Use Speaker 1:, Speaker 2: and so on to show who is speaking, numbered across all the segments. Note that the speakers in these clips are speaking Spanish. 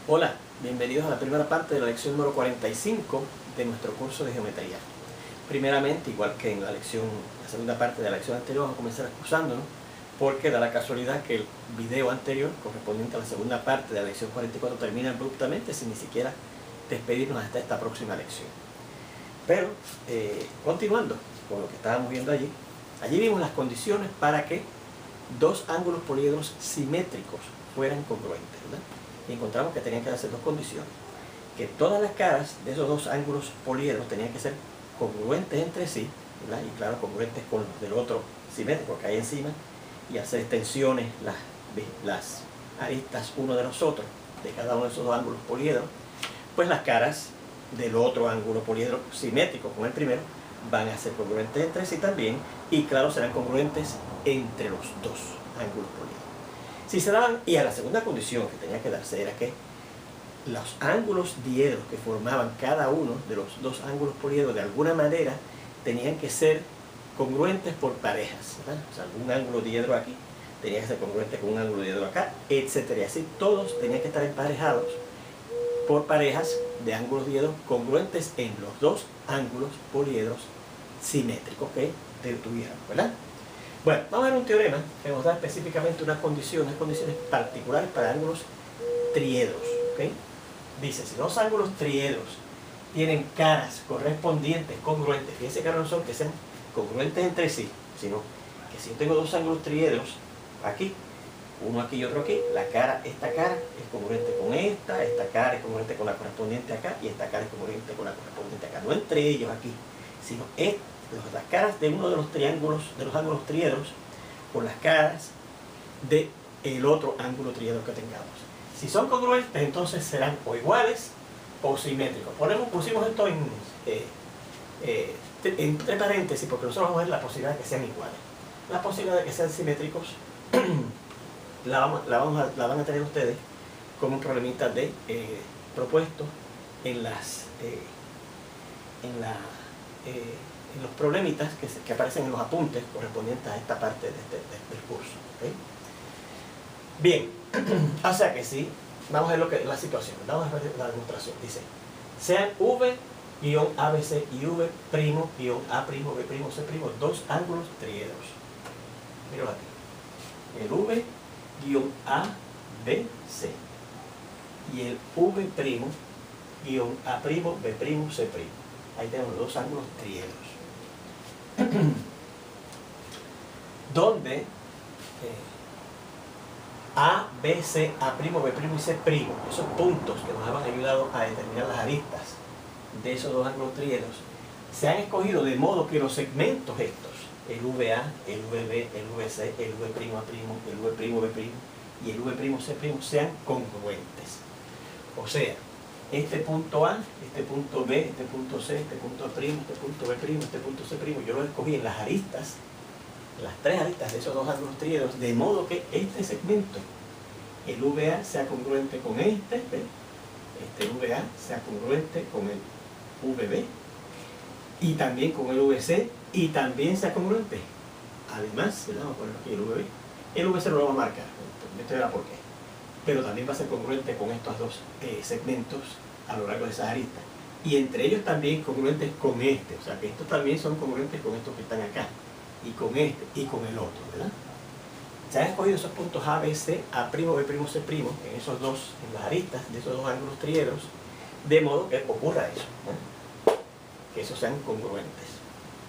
Speaker 1: Hola, bienvenidos a la primera parte de la lección número 45 de nuestro curso de geometría. Primeramente, igual que en la segunda parte de la lección anterior, vamos a comenzar excusándonos porque da la casualidad que el video anterior, correspondiente a la segunda parte de la lección 44, termina abruptamente sin ni siquiera despedirnos hasta esta próxima lección. Pero, continuando con lo que estábamos viendo allí vimos las condiciones para que dos ángulos poliedros simétricos fueran congruentes, ¿verdad? Y encontramos que tenían que darse dos condiciones: que todas las caras de esos dos ángulos poliedros tenían que ser congruentes entre sí, ¿verdad? Y claro, congruentes con los del otro simétrico que hay encima, y hacer extensiones las aristas uno de los otros, de cada uno de esos dos ángulos poliedros. Pues las caras del otro ángulo poliedro simétrico con el primero van a ser congruentes entre sí también, y claro, serán congruentes entre los dos ángulos poliedros. Si se daban, y a la segunda condición que tenía que darse era que los ángulos diedros que formaban cada uno de los dos ángulos poliedros de alguna manera tenían que ser congruentes por parejas, ¿verdad? O sea, algún ángulo diedro aquí tenía que ser congruente con un ángulo diedro acá, etcétera. Y así todos tenían que estar emparejados por parejas de ángulos diedros congruentes en los dos ángulos poliedros simétricos que tuvieran, ¿verdad? Bueno, vamos a ver un teorema que nos da específicamente unas condiciones particulares para ángulos triedros, ¿ok? Dice, si dos ángulos triedros tienen caras correspondientes, congruentes, fíjense que no son que sean congruentes entre sí, sino que si yo tengo dos ángulos triedros aquí, uno aquí y otro aquí, esta cara es congruente con esta cara es congruente con la correspondiente acá, y esta cara es congruente con la correspondiente acá, no entre ellos aquí, sino las caras de uno de los triángulos, de los ángulos triedros, con las caras del otro ángulo triedro que tengamos. Si son congruentes, entonces serán o iguales o simétricos. Pusimos esto entre paréntesis porque nosotros vamos a ver la posibilidad de que sean iguales. La posibilidad de que sean simétricos la van a tener ustedes como un problemita propuesto en los problemitas que aparecen en los apuntes correspondientes a esta parte del curso, ¿okay? Bien, o sea que sí, vamos a ver la situación, vamos a ver la demostración. Dice, sean V-ABC y V'-A'-B'-C', dos ángulos triedros. Míralo aquí. El V-A'-B'-C y el V'-A'-B'-C'. Ahí tenemos dos ángulos triedros. Donde A, B, C, A', B' y C', esos puntos que nos han ayudado a determinar las aristas de esos dos ángulos triedros, se han escogido de modo que los segmentos estos, el VA, el VB, el VC, el V''A', el V''B' y el V''C' sean congruentes. O sea, este punto A, este punto B, este punto C, este punto A', este punto B', este punto C', yo los escogí en las aristas, las tres aristas de esos dos ángulos triedros, de modo que este segmento, el VA, sea congruente con este VA sea congruente con el VB, y también con el VC, y también sea congruente. Además, vamos a poner aquí el VB. El VC no lo vamos a marcar, esto verá por qué. Pero también va a ser congruente con estos dos segmentos a lo largo de esas aristas. Y entre ellos también congruentes con este. O sea que estos también son congruentes con estos que están acá. Y con este y con el otro, ¿verdad? Se han escogido esos puntos A, B, C, A', B', C', en esos dos, en las aristas de esos dos ángulos triedros, de modo que ocurra eso, ¿no? Que esos sean congruentes.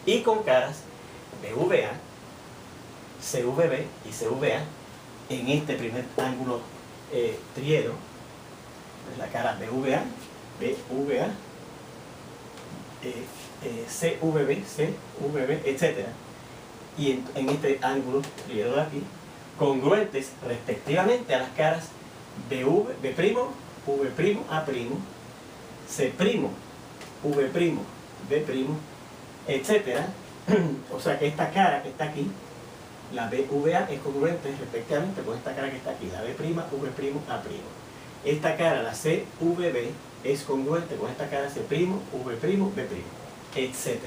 Speaker 1: Y con caras BVA, CVB y CVA en este primer ángulo triedro, la cara BVA, CVB, CVB, etc. Y en este ángulo triedro de aquí, congruentes respectivamente a las caras BV, B', V', A', C', V', B', etc. O sea que esta cara que está aquí, la BVA, es congruente respectivamente con esta cara que está aquí, la B', V', A'. Esta cara, la CVB, es congruente con esta cara C', V', B', etc.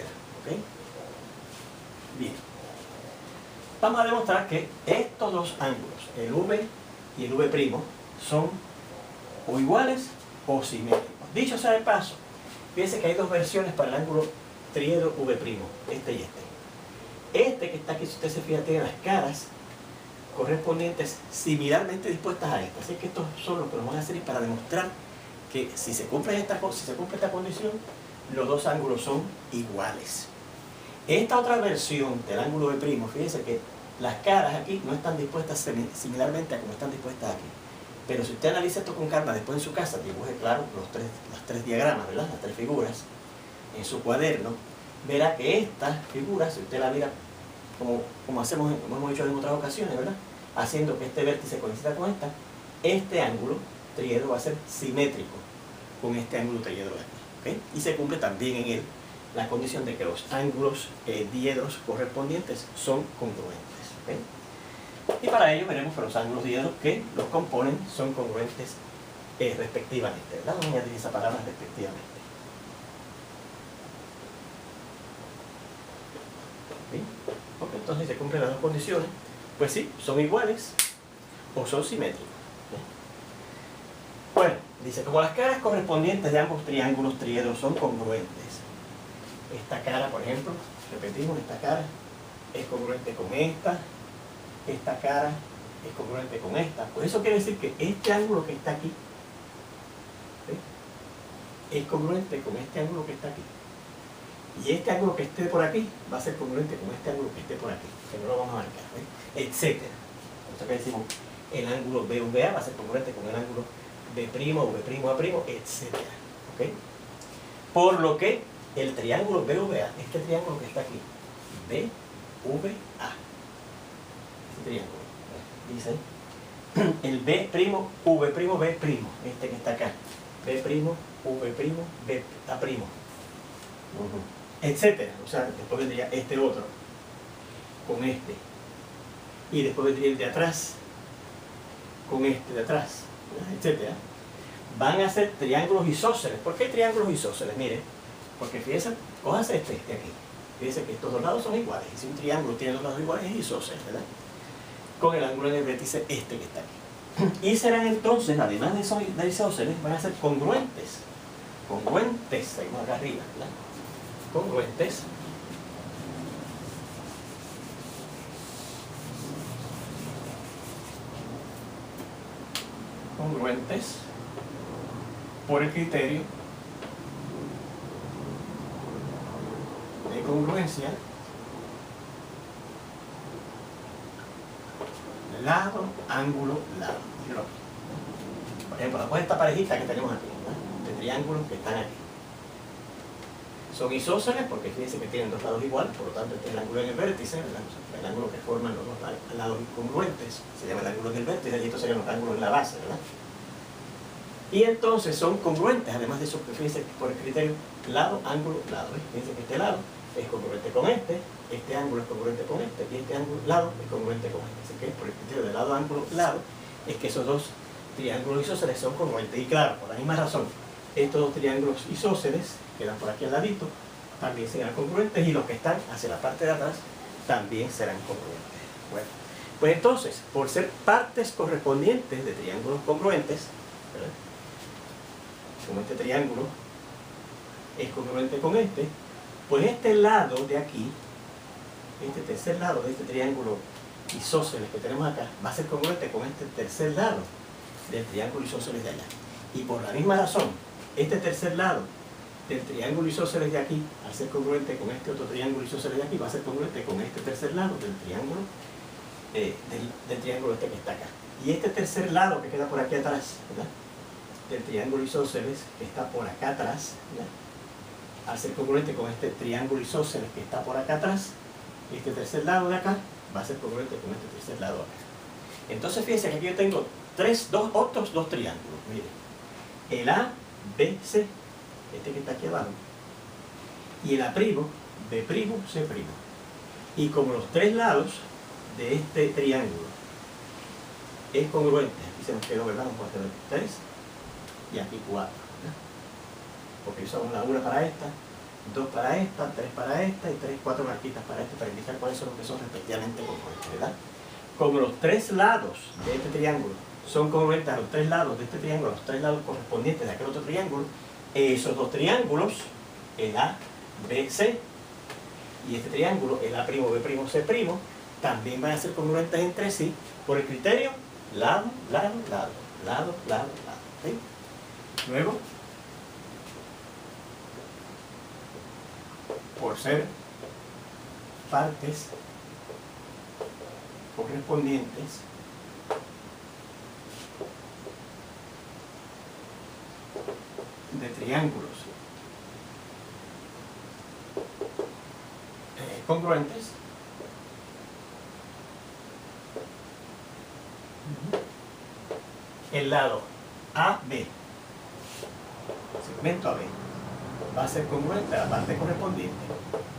Speaker 1: ¿Okay? Bien. Vamos a demostrar que estos dos ángulos, el V y el V', son o iguales o simétricos. Dicho sea de paso, fíjense que hay dos versiones para el ángulo triedro V', este y este. Este que está aquí, si usted se fija, tiene las caras correspondientes similarmente dispuestas a esta. Así que estos son los que nos van a servir para demostrar que si se cumple esta condición, los dos ángulos son iguales. Esta otra versión del ángulo V', fíjense que las caras aquí no están dispuestas similarmente a como están dispuestas aquí. Pero si usted analiza esto con calma después en su casa, dibuje claro los tres diagramas, ¿verdad? Las tres figuras en su cuaderno, verá que esta figura, si usted la mira como hemos hecho en otras ocasiones, ¿verdad? Haciendo que este vértice coincida con este ángulo triedro va a ser simétrico con este ángulo triedro de aquí, ¿okay? Y se cumple también en él la condición de que los ángulos diedros correspondientes son congruentes, ¿okay? Y para ello veremos que los ángulos diedros que los componen son congruentes respectivamente, ¿verdad? Vamos a añadir esa palabra respectivamente. ¿Sí? Ok, entonces se cumplen las dos condiciones, pues sí, son iguales o son simétricos. ¿Sí? Bueno, dice, como las caras correspondientes de ambos triángulos triedros son congruentes, esta cara, por ejemplo, repetimos, esta cara es congruente con esta cara es congruente con esta. Pues eso quiere decir que este ángulo que está aquí, ¿sí?, es congruente con este ángulo que está aquí. Y este ángulo que esté por aquí va a ser congruente con este ángulo que esté por aquí, que no lo vamos a marcar, ¿sí?, etcétera. Por eso que decimos, el ángulo BVA va a ser congruente con el ángulo B', V', A', etcétera. ¿Okay? Por lo que el triángulo BVA, este triángulo que está aquí, BVA, este triángulo, dice el B', V', B', este que está acá, B', V', B', A', etcétera. O sea, después vendría este otro con este, y después vendría el de atrás con este de atrás, etcétera. Van a ser triángulos isósceles. ¿Por qué triángulos isósceles? Miren, porque fíjense, cójanse este de aquí. Fíjense que estos dos lados son iguales. Y si un triángulo tiene dos lados iguales, es isósceles, ¿verdad? Con el ángulo en el vértice este que está aquí. Y serán entonces, además de isósceles, van a ser congruentes. Congruentes, seguimos acá arriba, ¿verdad? Congruentes. Congruentes por el criterio de congruencia lado, ángulo, lado. Por ejemplo, después esta parejita que tenemos aquí, ¿no?, de triángulos que están aquí. Son isósceles porque fíjense que tienen dos lados iguales, por lo tanto este es el ángulo en el vértice, el ángulo que forman los dos lados incongruentes, se llama el ángulo en el vértice, y estos serían los ángulos en la base, ¿verdad? Y entonces son congruentes, además de eso, fíjense por el criterio lado, ángulo, lado. Fíjense que este lado es congruente con este ángulo es congruente con y este ángulo, lado es congruente con este. Así que por el criterio de lado, ángulo, lado, es que esos dos triángulos isósceles son congruentes. Y claro, por la misma razón, estos dos triángulos isósceles quedan por aquí al ladito, también serán congruentes, y los que están hacia la parte de atrás también serán congruentes. Bueno, pues entonces, por ser partes correspondientes de triángulos congruentes, ¿verdad?, como este triángulo es congruente con pues este lado de aquí, este tercer lado de este triángulo isósceles que tenemos acá, va a ser congruente con este tercer lado del triángulo isósceles de allá. Y por la misma razón, este tercer lado del triángulo isósceles de aquí, al ser congruente con este otro triángulo isósceles de aquí, va a ser congruente con este tercer lado del triángulo del triángulo este que está acá. Y este tercer lado que queda por aquí atrás, ¿verdad?, del triángulo isósceles que está por acá atrás, ¿verdad?, al ser congruente con este triángulo isósceles que está por acá atrás, este tercer lado de acá va a ser congruente con este tercer lado de acá. Entonces fíjense que aquí yo tengo otros dos triángulos. Miren, el ABC, este que está aquí abajo, y el A', B', C'. Y como los tres lados de este triángulo es congruente, aquí se nos quedó, ¿verdad?, vamos a tener 3 y aquí 4, ¿verdad?, porque usamos la 1 para esta, 2 para esta, 3 para esta y 4 marquitas para esta, para indicar cuáles son los que son respectivamente congruentes, ¿verdad? Como los tres lados de este triángulo son congruentes a los tres lados de este triángulo, a los tres lados correspondientes de aquel otro triángulo, esos dos triángulos, el A, B, C, y este triángulo, el A', B', C', también van a ser congruentes entre sí por el criterio lado, lado, lado, lado, lado, lado. ¿Sí? Luego, por ser partes correspondientes de triángulos congruentes, el lado AB, segmento AB, va a ser congruente a la parte correspondiente,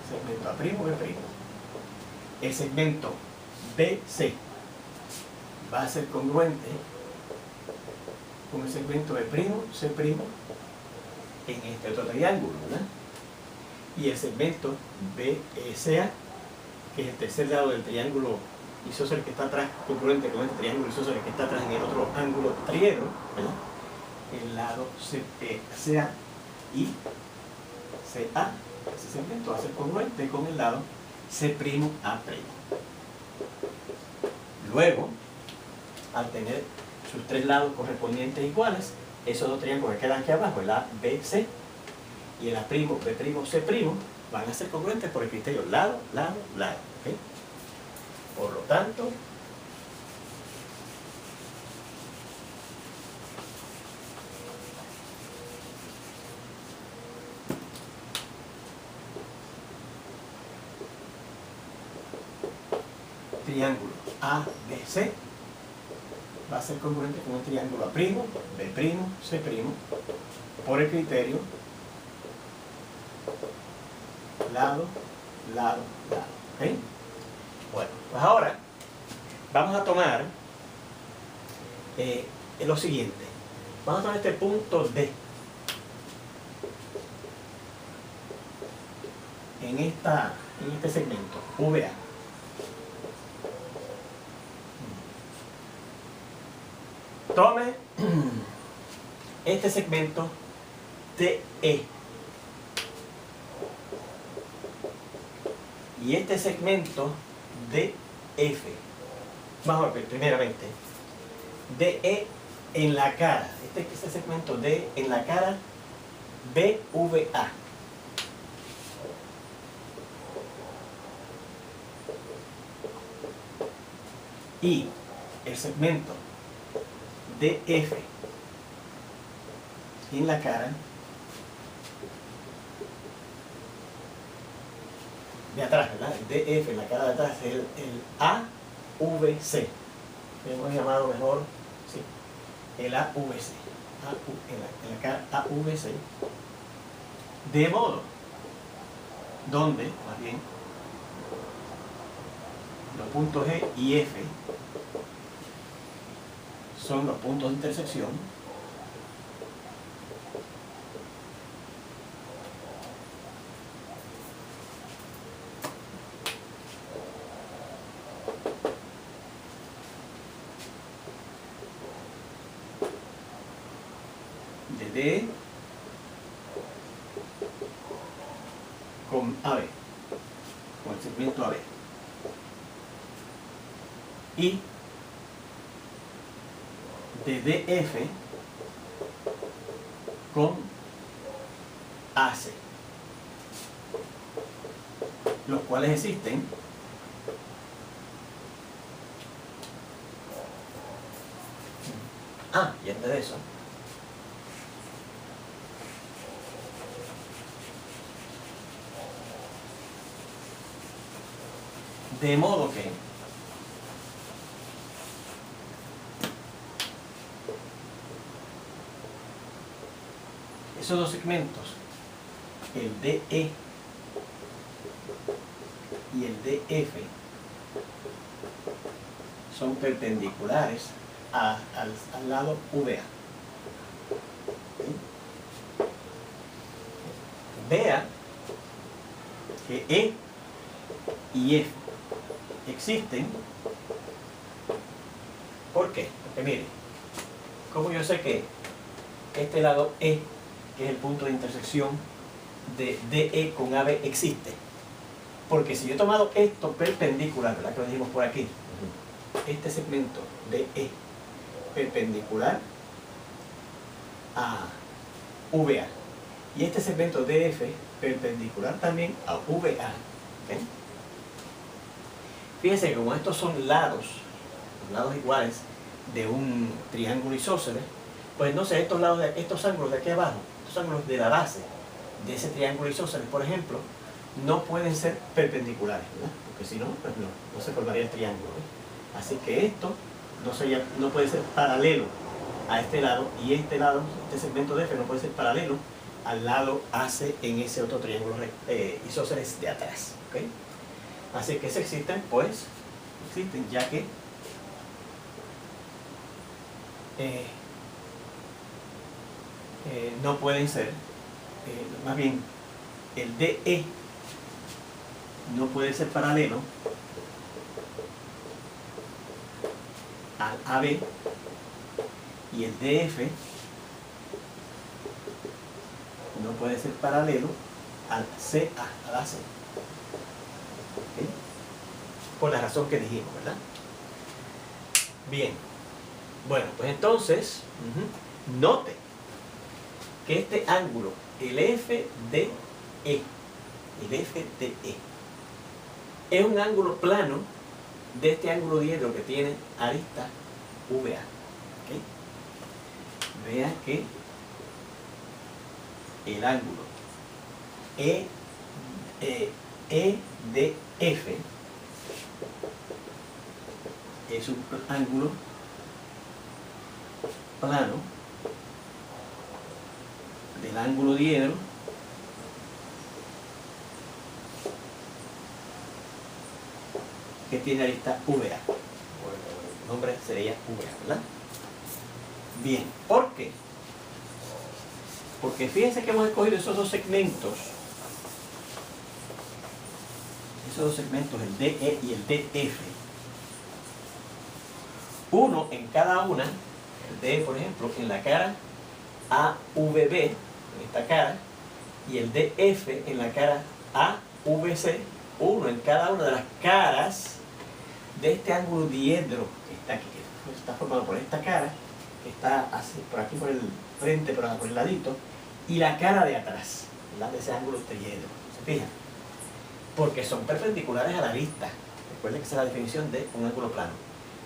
Speaker 1: segmento A', B'. El segmento BC va a ser congruente con el segmento B', C' en este otro triángulo, ¿verdad? Y el segmento BCA, que es el tercer lado del triángulo isósceles que está atrás, congruente con este triángulo isósceles que está atrás en el otro ángulo triedro, ¿verdad? El lado CA y CA, ese segmento va a ser congruente con el lado C'A'. Luego, al tener sus tres lados correspondientes iguales, esos dos triángulos que quedan aquí abajo, el ABC y el A', B', C', van a ser congruentes por el criterio lado, lado, lado. ¿Okay? Por lo tanto, triángulo ABC va a ser congruente con el triángulo A', B', C', por el criterio lado, lado, lado. ¿Okay? Bueno, pues ahora vamos a tomar lo siguiente. Vamos a tomar este punto D en este segmento VA. Tome este segmento DE y este segmento DF. Vamos a ver primeramente DE en la cara, este segmento D en la cara BVA. Y el segmento DF en la cara de atrás, ¿verdad? El DF en la cara de atrás es el AVC. Que hemos llamado mejor, sí, el AVC. En la cara AVC. De modo, donde, más bien, los puntos G y F son los puntos de intersección de D con AB, con el segmento AB, y de DF con AC, los cuales existen y antes de eso de modo que esos dos segmentos, el DE y el DF, son perpendiculares al lado VA. Vea que E y F existen. ¿Por qué? Porque mire, ¿Cómo yo sé que este lado E, que es el punto de intersección de DE con AB, existe? Porque si yo he tomado esto perpendicular, ¿verdad? Que lo dijimos por aquí, este segmento DE perpendicular a VA y este segmento DF perpendicular también a VA. ¿Okay? Fíjense que como estos son los lados iguales de un triángulo isósceles, pues entonces estos ángulos de aquí abajo, estos ángulos de la base de ese triángulo isósceles, por ejemplo, no pueden ser perpendiculares, ¿verdad? Porque si no, pues no se formaría el triángulo, ¿eh? Así que esto no puede ser paralelo a este lado, y este segmento de F no puede ser paralelo al lado AC en ese otro triángulo isósceles de atrás. ¿Okay? Así que si existen, pues existen, ya que no pueden ser, más bien el DE no puede ser paralelo al AB y el DF no puede ser paralelo al CA, al AC. ¿Okay? Por la razón que dijimos, ¿verdad? Bien. Bueno, pues entonces, note que este ángulo, el FDE, es un ángulo plano de este ángulo diedro que tiene arista VA. ¿Okay? Vea que el ángulo EDF es un ángulo plano del ángulo diedro que tiene arista VA. El nombre sería VA, ¿verdad? Bien, ¿por qué? Porque fíjense que hemos escogido esos dos segmentos, el DE y el DF, uno en cada una, el DE por ejemplo en la cara AVB, en esta cara, y el DF en la cara AVC, uno en cada una de las caras de este ángulo diedro que está aquí, que está formado por esta cara, que está así, por aquí por el frente, por el ladito, y la cara de atrás, ¿verdad? De ese ángulo triedro. ¿Se fijan? Porque son perpendiculares a la arista. Recuerden que esa es la definición de un ángulo plano.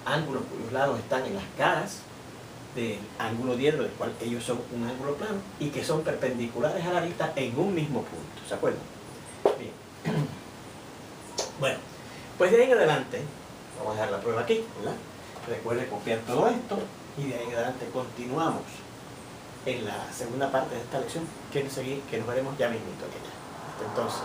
Speaker 1: Ángulos cuyos lados están en las caras del ángulo diedro, del cual ellos son un ángulo plano, y que son perpendiculares a la arista en un mismo punto. ¿Se acuerdan? Bien. Bueno, pues de ahí en adelante, vamos a dejar la prueba aquí, ¿verdad? Recuerden copiar todo esto, y de ahí en adelante continuamos en la segunda parte de esta lección que nos veremos ya mismito. Hasta entonces.